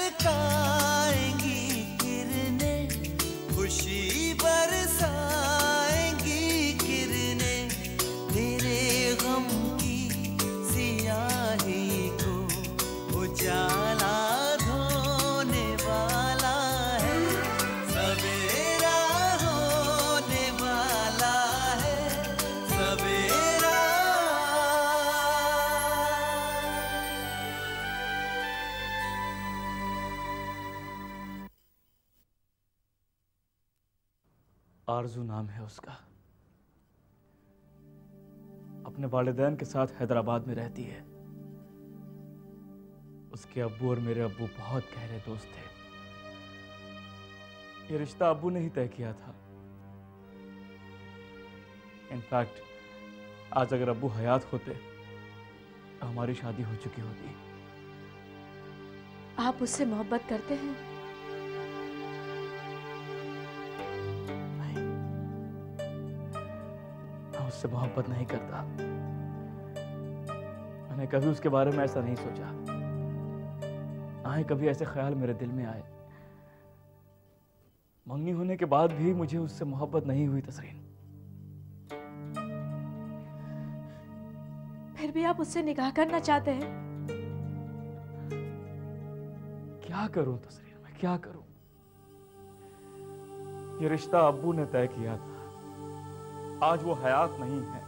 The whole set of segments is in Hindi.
झलकाएंगी किरणें, खुशी बरसाएंगी किरणें, तेरे गम की सियाही को उजाला धोने वाला है, सवेरा होने वाला है, सवेरा। आरजू नाम है उसका। अपने वालिदैन के साथ हैदराबाद में रहती है। उसके अब्बू और मेरे अब्बू बहुत गहरे दोस्त थे। ये रिश्ता अब्बू ने ही तय किया था। इनफैक्ट आज अगर अब्बू हयात होते तो हमारी शादी हो चुकी होती। आप उससे मोहब्बत करते हैं? उससे मोहब्बत नहीं करता। मैंने कभी उसके बारे में ऐसा नहीं सोचा, ना ही कभी ऐसे ख्याल मेरे दिल में आए। मंगनी होने के बाद भी मुझे उससे मोहब्बत नहीं हुई तसरीन। फिर भी आप उससे निकाह करना चाहते हैं? क्या करूं तसरीन, मैं क्या करूं? ये रिश्ता अब्बू ने तय किया था। आज वो हयात नहीं है।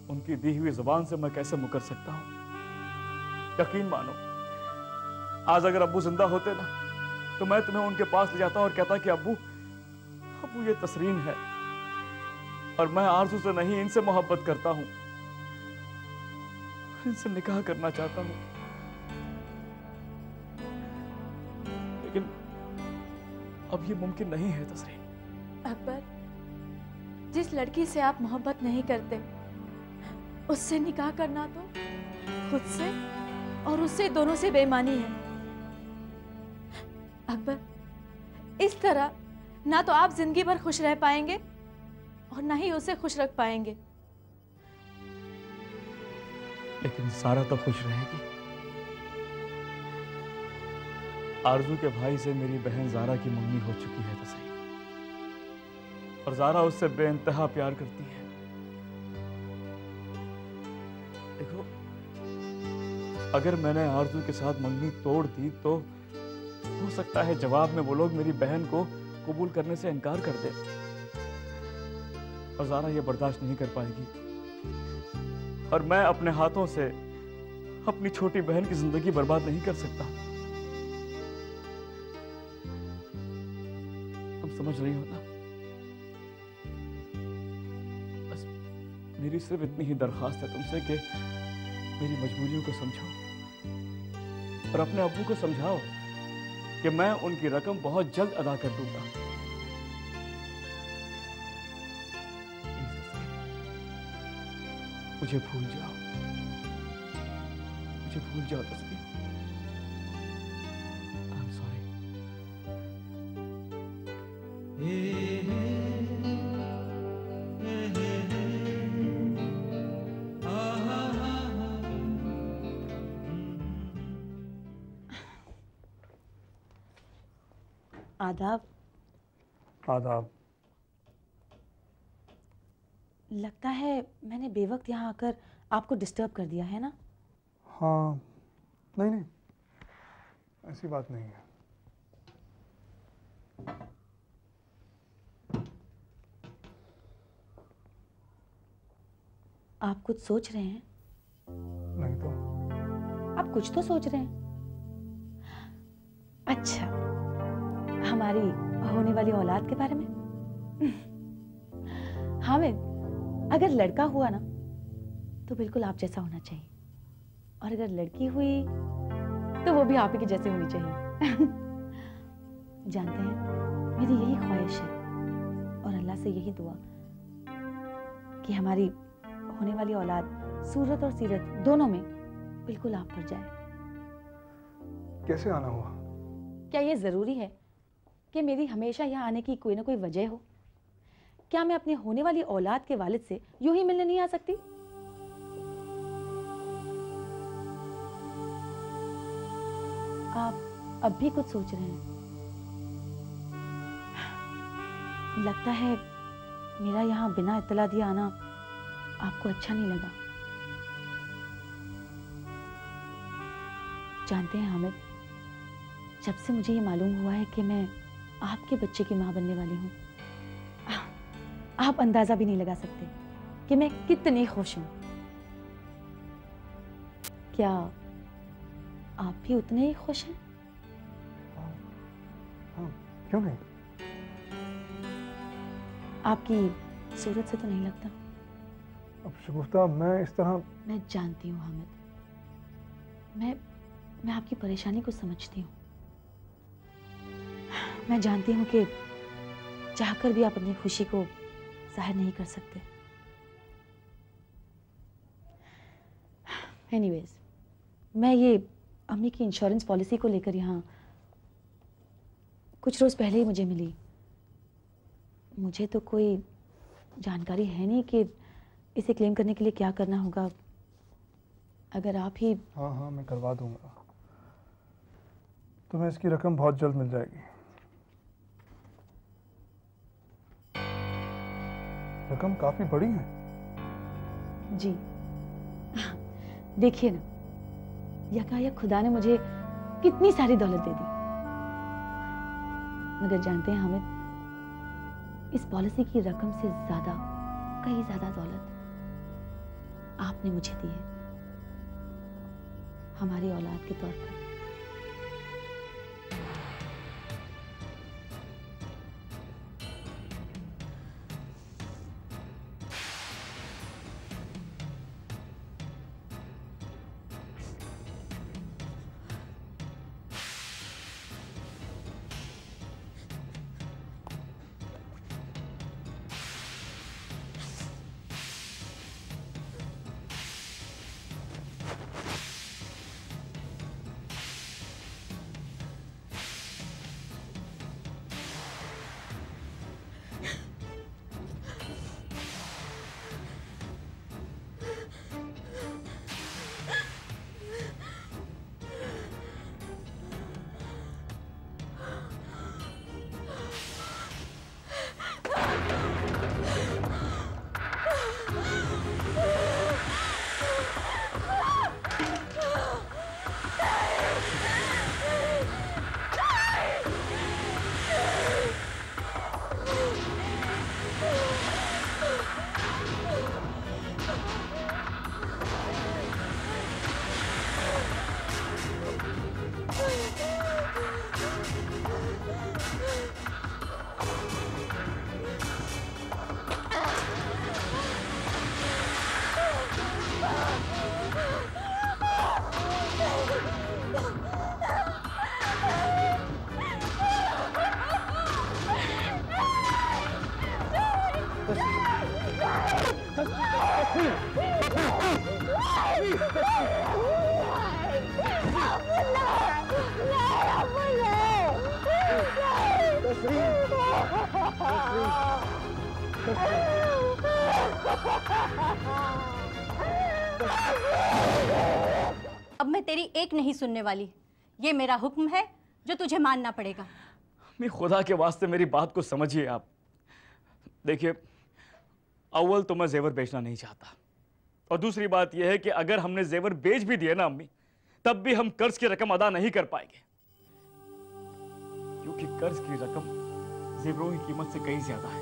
उनकी दी हुई जुबान से मैं कैसे मुकर सकता हूं? यकीन मानो, आज अगर अब्बू जिंदा होते ना तो मैं तुम्हें उनके पास ले जाता और कहता कि अब्बू ये तसरीन है और मैं आरज़ू से नहीं इनसे मोहब्बत करता हूं, इनसे निकाह करना चाहता हूं। लेकिन अब ये मुमकिन नहीं है तसरीन। अकबर, जिस लड़की से आप मोहब्बत नहीं करते उससे निकाह करना तो खुद से और उससे दोनों से बेईमानी है। अकबर, इस तरह ना तो आप जिंदगी भर खुश रह पाएंगे और ना ही उसे खुश रख पाएंगे। लेकिन सारा तो खुश रहेगी। आरज़ू के भाई से मेरी बहन ज़ारा की मंगनी हो चुकी है तो सही, और ज़ारा उससे बेइंतहा प्यार करती है। देखो, अगर मैंने आरज़ू के साथ मंगनी तोड़ दी तो हो सकता है जवाब में वो लोग मेरी बहन को कबूल करने से इनकार कर दे, और ज़ारा ये बर्दाश्त नहीं कर पाएगी, और मैं अपने हाथों से अपनी छोटी बहन की जिंदगी बर्बाद नहीं कर सकता। तुम समझ रही हो ना? बस मेरी सिर्फ इतनी ही दरखास्त है तुमसे कि मेरी मजबूरियों को समझो और अपने अब्बू को समझाओ कि मैं उनकी रकम बहुत जल्द अदा कर दूंगा। मुझे भूल जाओ, मुझे भूल जाओ तस्वीर। I am sorry. आदाब। आदाब। लगता है मैंने बेवक्त यहाँ आकर आपको डिस्टर्ब कर दिया है ना? हाँ, नहीं, ऐसी बात नहीं है। आप कुछ सोच रहे हैं? नहीं तो। आप कुछ तो सोच रहे हैं। अच्छा, हमारी होने वाली औलाद के बारे में? हामिद, अगर लड़का हुआ ना तो बिल्कुल आप जैसा होना चाहिए, और अगर लड़की हुई तो वो भी आप ही की जैसे होनी चाहिए। जानते हैं, मेरी यही ख्वाहिश है और अल्लाह से यही दुआ कि हमारी होने वाली औलाद सूरत और सीरत दोनों में बिल्कुल आप पर जाए। कैसे आना हुआ? क्या ये जरूरी है कि मेरी हमेशा यहाँ आने की कोई ना कोई वजह हो? क्या मैं अपनी होने वाली औलाद के वालिद से यूं ही मिलने नहीं आ सकती? आप अब भी कुछ सोच रहे हैं। लगता है मेरा यहाँ बिना इत्तला दिए आना आपको अच्छा नहीं लगा। जानते हैं हामिद, जब से मुझे ये मालूम हुआ है कि मैं आपके बच्चे की माँ बनने वाली हूँ, आप अंदाजा भी नहीं लगा सकते कि मैं कितनी खुश हूँ। क्या आप भी उतने ही खुश हैं? हाँ, क्यों नहीं? आपकी सूरत से तो नहीं लगता। अब शगुफ्ता, मैं इस तरह... मैं जानती हूँ हामिद, मैं आपकी परेशानी को समझती हूँ। मैं जानती हूँ कि चाहकर भी आप अपनी खुशी को जाहिर नहीं कर सकते। एनीवेज, मैं ये अम्मी की इंश्योरेंस पॉलिसी को लेकर यहाँ कुछ रोज़ पहले ही मुझे मिली। मुझे तो कोई जानकारी है नहीं कि इसे क्लेम करने के लिए क्या करना होगा। अगर आप ही... हाँ, मैं करवा दूंगा। तुम्हें इसकी रकम बहुत जल्द मिल जाएगी। रकम काफी बड़ी है। जी देखिए ना, यकायक खुदा ने मुझे कितनी सारी दौलत दे दी। मगर जानते हैं हामिद, इस पॉलिसी की रकम से ज्यादा, कहीं ज्यादा दौलत आपने मुझे दी है, हमारी औलाद के तौर पर। अब मैं तेरी एक नहीं सुनने वाली। ये मेरा हुक्म है जो तुझे मानना पड़ेगा। मैं खुदा के वास्ते मेरी बात को समझिए आप। देखिए, अव्वल तो मैं जेवर बेचना नहीं चाहता, और दूसरी बात यह है कि अगर हमने जेवर बेच भी दिए ना अम्मी, तब भी हम कर्ज की रकम अदा नहीं कर पाएंगे, क्योंकि कर्ज की रकम जेवरों की कीमत से कहीं ज्यादा है।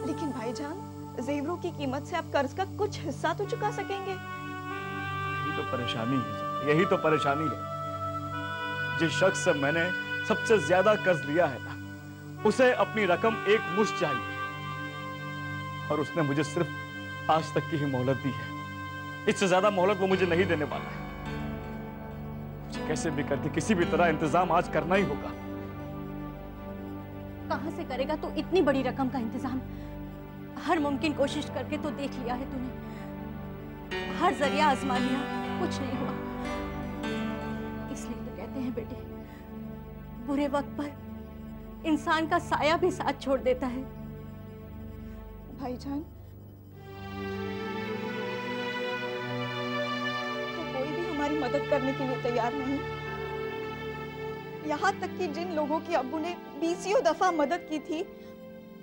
लेकिन भाईजान, जेवरों की कीमत से आप कर्ज का कुछ हिस्सा तो चुका सकेंगे। यही तो परेशानी है, यही तो परेशानी है। जिस शख्स से मैंने सबसे ज्यादा कर्ज लिया है ना, उसे अपनी रकम एक मुश्त चाहिए, और उसने मुझे सिर्फ आज तक की ही मोहलत दी है। इससे ज्यादा मोहलत वो मुझे नहीं देने वाला है। मुझे कैसे भी करके किसी भी तरह इंतजाम आज करना ही होगा। कहां से करेगा तू इतनी बड़ी रकम का इंतजाम? हर मुमकिन कोशिश करके तो देख लिया है तूने, हर जरिया आजमा लिया, कुछ नहीं हुआ। इसलिए तो कहते हैं बेटे, बुरे वक्त पर इंसान का साया भी साथ छोड़ देता है। भाईजान, तो कोई भी हमारी मदद करने के लिए तैयार नहीं। यहाँ तक कि जिन लोगों की अब्बू ने 20 दफा मदद की थी,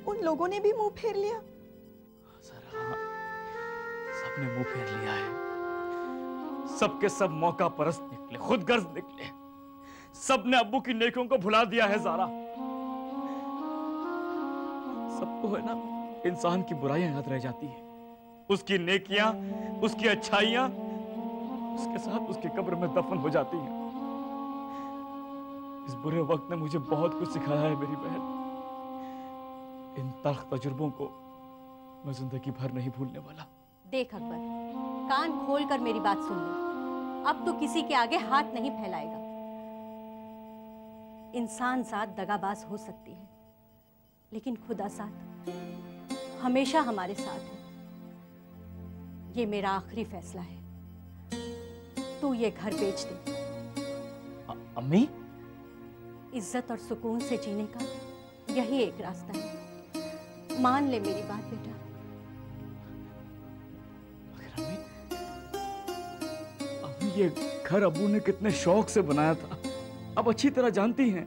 उन लोगों ने भी मुंह फेर लिया। हाँ, सबने मुंह फेर लिया है। सबके सब मौका परस्त निकले, खुदगर्ज निकले। सबने अब्बू की नेकियों को भुला दिया है ज़ारा। सबको है ना, इंसान की बुराइयां याद रह जाती है, उसकी नेकियां, उसकी अच्छाइयां उसके साथ उसकी कब्र में दफन हो जाती हैं। इस बुरे वक्त ने मुझे बहुत कुछ सिखाया है मेरी बहन। इन तल्ख तजुर्बों को मैं जिंदगी भर नहीं भूलने वाला। देख अकबर, कान खोलकर मेरी बात सुन ले। अब तो किसी के आगे हाथ नहीं फैलाएगा। इंसान जात दगाबाज हो सकती है, लेकिन खुदा साथ हमेशा हमारे साथ है। ये मेरा आखिरी फैसला है। तू ये घर बेच दे। अम्मी, इज्जत और सुकून से जीने का यही एक रास्ता है। मान ले मेरी बात बेटा। अम्मी, ये घर अब्बू ने कितने शौक से बनाया था, अब अच्छी तरह जानती हैं।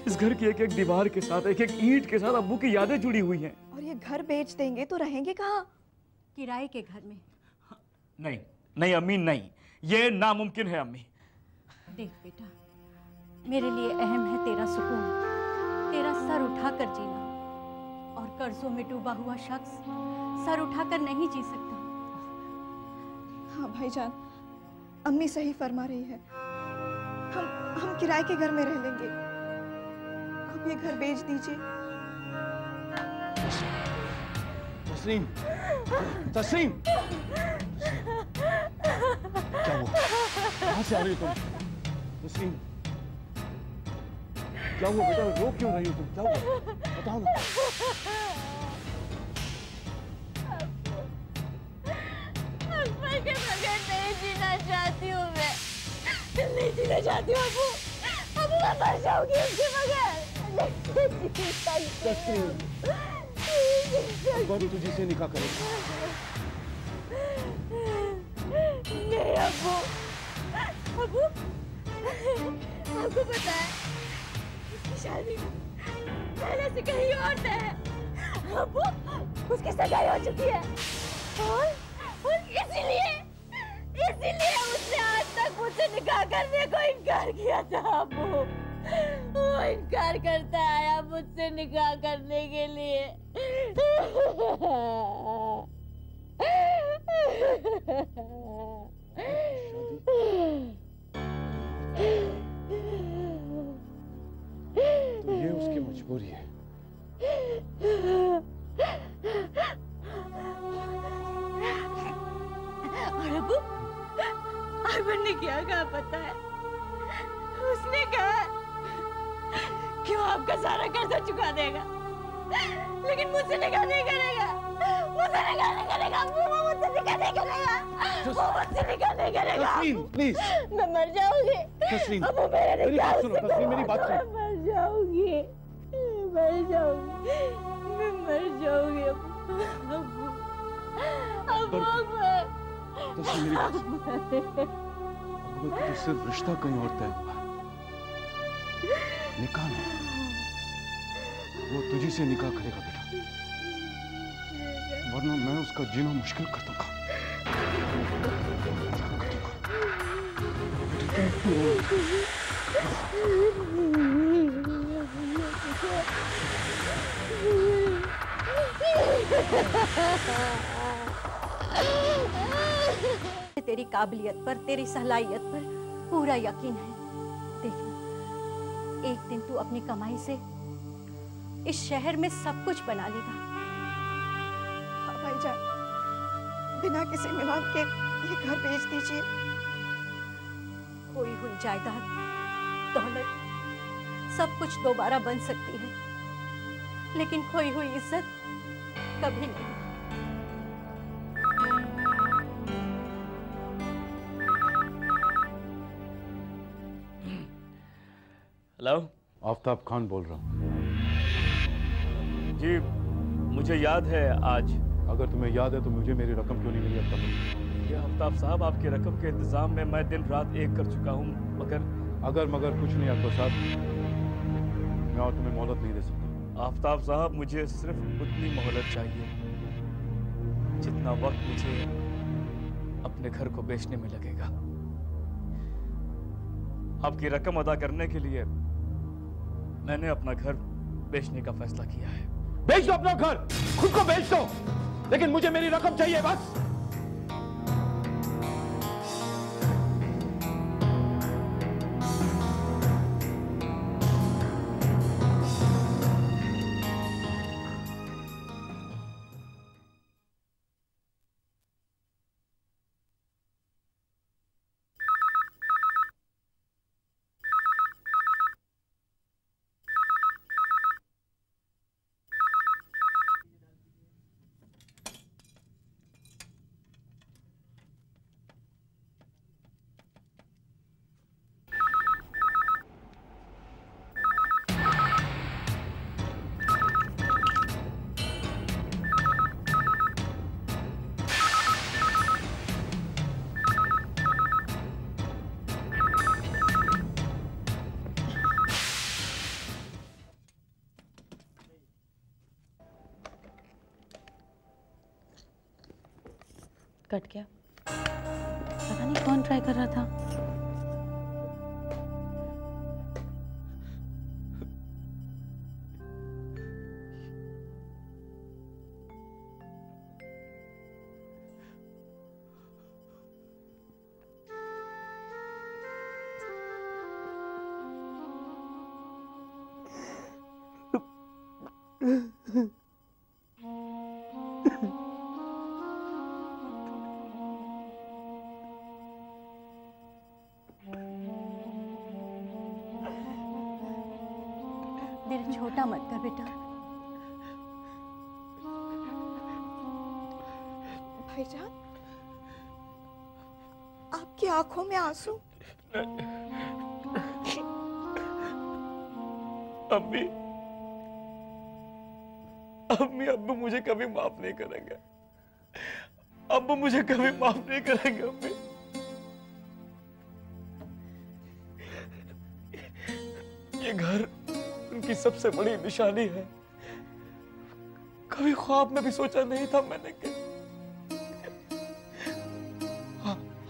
इस घर की एक एक दीवार के साथ, एक एक ईंट के साथ अब्बू की यादें जुड़ी हुई हैं। और ये घर बेच देंगे तो रहेंगे कहाँ? किराए के घर में। नहीं नहीं अम्मी, नहीं, ये नामुमकिन है अम्मी। देख बेटा, मेरे लिए अहम है तेरा सुकून, तेरा सर उठाकर जीना। और कर्जों में डूबा हुआ शख्स सर उठाकर नहीं जी सकता। हाँ भाईजान, अम्मी सही फरमा रही है। हम किराए के घर में रह लेंगे। आप ये घर बेच दीजिए। तस्लीम, तस्लीम, क्या हुआ? कहाँ से आ रही हो तुम? तस्लीम, क्या हुआ बेटा? रो क्यों रही हो तुम? क्या हुआ? बताओ ना। अब्बू के बगैर नहीं जीना चाहती हूँ मैं। नहीं जीना चाहती हूँ अब्बू। अब्बू मैं मर जाऊंगी उसके बगैर। तस्लीम, अब्बू तुझे से निकाह करेगा। नहीं अब्बू, अब्बू आपको पता है उसकी शादी पहले से कहीं और तय है। अब्बू, उसकी सगाई हो चुकी है और इसीलिए उसने आज तक मुझसे निकाह करने को इनकार किया था। अब्बू, वो इनकार करता आया मुझसे निकाह करने के लिए। तो ये उसकी मजबूरी है। और अब्बू, अकबर ने क्या कहा पता है? उसने कहा कि वो आपका सारा कर्जा चुका देगा, लेकिन मुझसे निकाह नहीं करेगा। मुझसे निकाह नहीं करेगा। वो मुझसे निकाह नहीं करेगा। वो मुझसे निकाह नहीं करेगा। तस्लीम, प्लीज। मैं मर जाऊंगी। तस्लीम, अब्बू, मेरे मेरी बात सुनो। तस्लीम, मेरी बात सुनो। मैं मर जाऊंगी। मैं मर जाऊंगी अब्बू। अब्बू, तस्लीम, मेरी बात सुनो। अकबर को तो सिर्फ रिश्ता कहीं और तय हुआ, निकाह नहीं। वो तुझी से निकाह करेगा बेटा, वरना मैं उसका जीना मुश्किल कर दूंगा। तेरी काबिलियत पर, तेरी सलाहियत पर पूरा यकीन है। देखना, एक दिन तू अपनी कमाई से इस शहर में सब कुछ बना लेगा। हाँ भाईजान, बिना किसी मिलाप के ये घर बेच दीजिए। खोई हुई जायदाद, दौलत, सब कुछ दोबारा बन सकती है, लेकिन खोई हुई इज्जत कभी नहीं। हेलो, आफ्ताब खान बोल रहा हूँ। जी, मुझे याद है आज। अगर तुम्हें याद है तो मुझे मेरी रकम क्यों नहीं मिली अब तक? ये आफ्ताब साहब, आपकी रकम के इंतजाम में मैं दिन रात एक कर चुका हूँ, मगर अगर मगर कुछ नहीं अब्दुल साहब, मैं और तुम्हें मोहलत नहीं दे सकता। आफताब साहब, मुझे सिर्फ उतनी मोहलत चाहिए जितना वक्त मुझे अपने घर को बेचने में लगेगा। आपकी रकम अदा करने के लिए मैंने अपना घर बेचने का फैसला किया है। बेच दो अपना घर, खुद को बेच दो, लेकिन मुझे मेरी रकम चाहिए बस। कट गया, पता नहीं कौन ट्राई कर रहा था। दिल छोटा मत कर बेटा। भाईजान, आपकी आंखों में आंसू। अम्मी, अम्मी, अब्बू मुझे कभी माफ नहीं करेंगे। अब्बू मुझे कभी माफ नहीं करेंगे। अम्मी, ये घर उनकी सबसे बड़ी निशानी है। कभी ख्वाब में भी सोचा नहीं था मैंने कि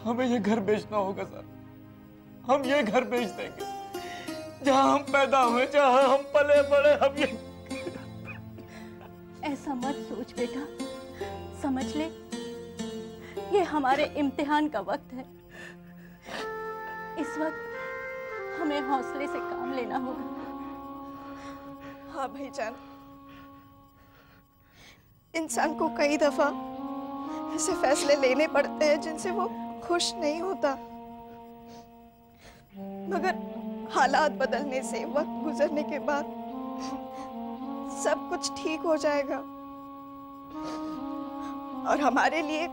हमें ये घर बेचना होगा सर। हम ये घर बेच देंगे जहां हम पैदा हुए, जहां हम पले बड़े। हम ये ऐसा मत सोच बेटा, समझ ले ये हमारे इम्तिहान का वक्त है। इस वक्त हमें हौसले से काम लेना होगा। हाँ भाईजान, इंसान को कई दफा ऐसे फैसले लेने पड़ते हैं जिनसे वो खुश नहीं होता, मगर हालात बदलने से, वक्त गुजरने के बाद सब कुछ ठीक हो जाएगा। और हमारे लिए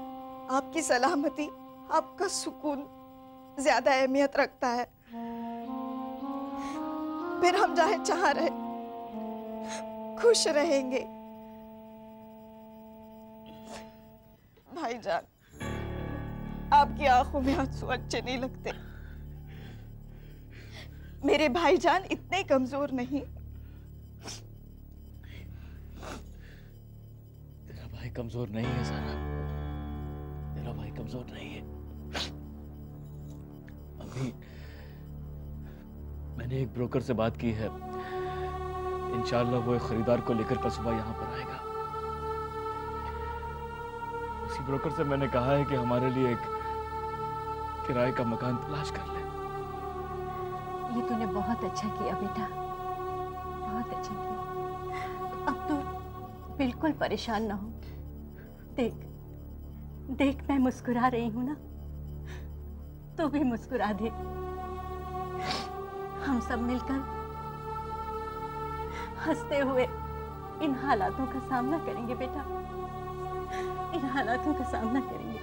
आपकी सलामती, आपका सुकून ज्यादा अहमियत रखता है। फिर हम चाहे जहां रहे खुश रहेंगे। भाईजान, आपकी आंखों में आंसू अच्छे नहीं लगते। मेरे भाईजान इतने कमजोर नहीं। तेरा भाई कमजोर नहीं है सारा, तेरा भाई कमजोर नहीं है। अभी मैंने एक ब्रोकर से बात की है, इंशाल्लाह वो एक खरीदार को लेकर कल सुबह यहाँ पर आएगा। उसी ब्रोकर से मैंने कहा है कि हमारे लिए एक किराए का मकान तलाश कर ले। ये तूने बहुत अच्छा किया बेटा, बहुत अच्छा किया। अब तू बिल्कुल परेशान ना हो। देख देख, मैं मुस्कुरा रही हूं ना, तो भी मुस्कुरा दे। हम सब मिलकर हंसते हुए इन हालातों का सामना करेंगे बेटा, इन हालातों का सामना करेंगे।